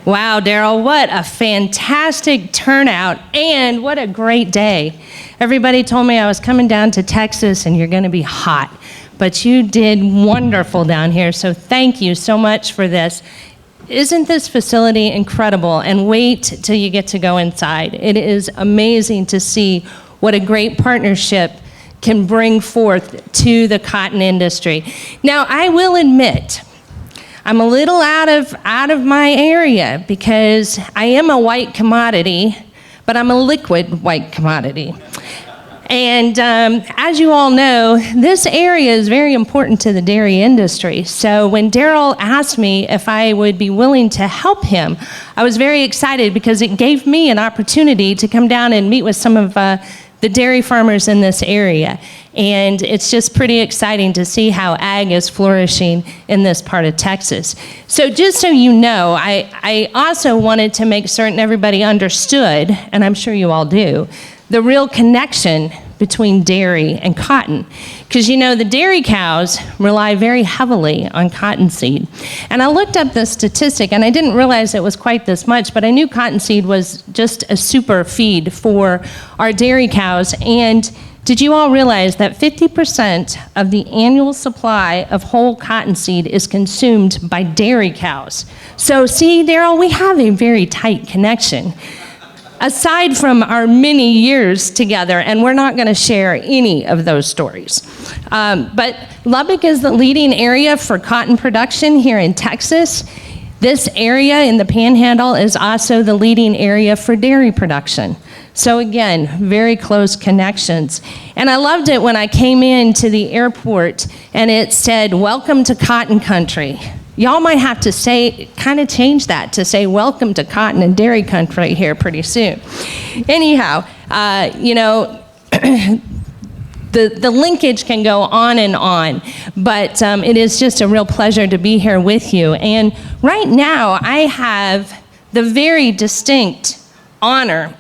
Wow, Daryl, what a fantastic turnout, and what a great day. Everybody told me I was coming down to Texas and you're going to be hot, but you did wonderful down here, so thank you so much for this. Isn't this facility incredible? And wait till you get to go inside. It is amazing to see what a great partnership can bring forth to the cotton industry. Now, I will admit, I'm a little out of my area because I am a white commodity, but I'm a liquid white commodity. And as you all know, this area is very important to the dairy industry. So when Daryl asked me if I would be willing to help him, I was very excited because it gave me an opportunity to come down and meet with some of the dairy farmers in this area. And it's just pretty exciting to see how ag is flourishing in this part of Texas. So just so you know, I also wanted to make certain everybody understood, and I'm sure you all do, the real connection between dairy and cotton. Because you know, the dairy cows rely very heavily on cottonseed. And I looked up the statistic, and I didn't realize it was quite this much, but I knew cottonseed was just a super feed for our dairy cows. And did you all realize that 50% of the annual supply of whole cottonseed is consumed by dairy cows? So see, Daryl, we have a very tight connection. Aside from our many years together, and we're not going to share any of those stories. But Lubbock is the leading area for cotton production here in Texas. This area in the Panhandle is also the leading area for dairy production. So again, very close connections. And I loved it when I came into the airport and it said, "Welcome to Cotton Country." Y'all might have to say, kind of change that to say, "Welcome to Cotton and Dairy Country" here pretty soon. Anyhow, you know, the linkage can go on and on, but it is just a real pleasure to be here with you. And right now, I have the very distinct honor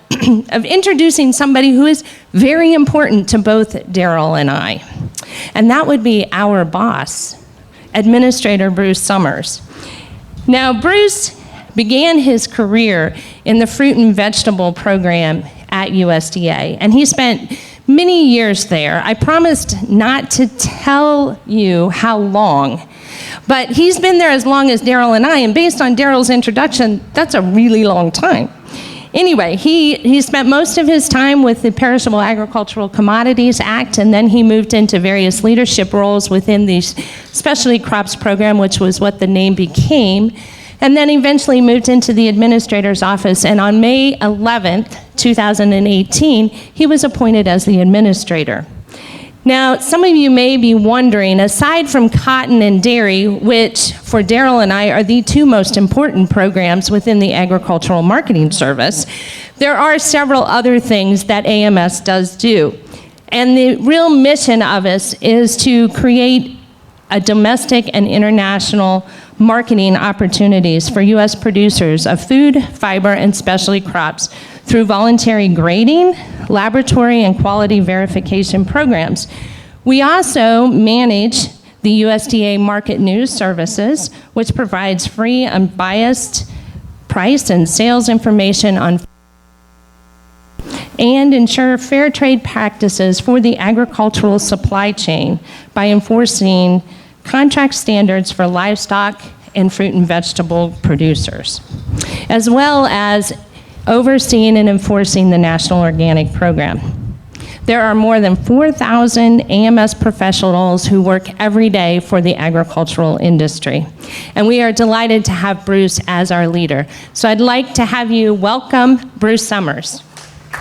of introducing somebody who is very important to both Daryl and I, and that would be our boss, Administrator Bruce Summers. Now, Bruce began his career in the fruit and vegetable program at USDA, and he spent many years there. I promised not to tell you how long, but he's been there as long as Daryl and I, and based on Daryl's introduction, that's a really long time. Anyway, he spent most of his time with the Perishable Agricultural Commodities Act, and then he moved into various leadership roles within the Specialty Crops Program, which was what the name became, and then eventually moved into the administrator's office. And on May 11th, 2018, he was appointed as the administrator. Now, some of you may be wondering, aside from cotton and dairy, which for Daryl and I are the two most important programs within the Agricultural Marketing Service, there are several other things that AMS does do. And the real mission of us is to create a domestic and international marketing opportunities for U.S. producers of food, fiber, and specialty crops through voluntary grading, laboratory, and quality verification programs. We also manage the USDA Market News Services, which provides free, unbiased price and sales information on and ensure fair trade practices for the agricultural supply chain by enforcing contract standards for livestock and fruit and vegetable producers, as well as overseeing and enforcing the National Organic Program. There are more than 4,000 AMS professionals who work every day for the agricultural industry. And we are delighted to have Bruce as our leader. So I'd like to have you welcome Bruce Summers.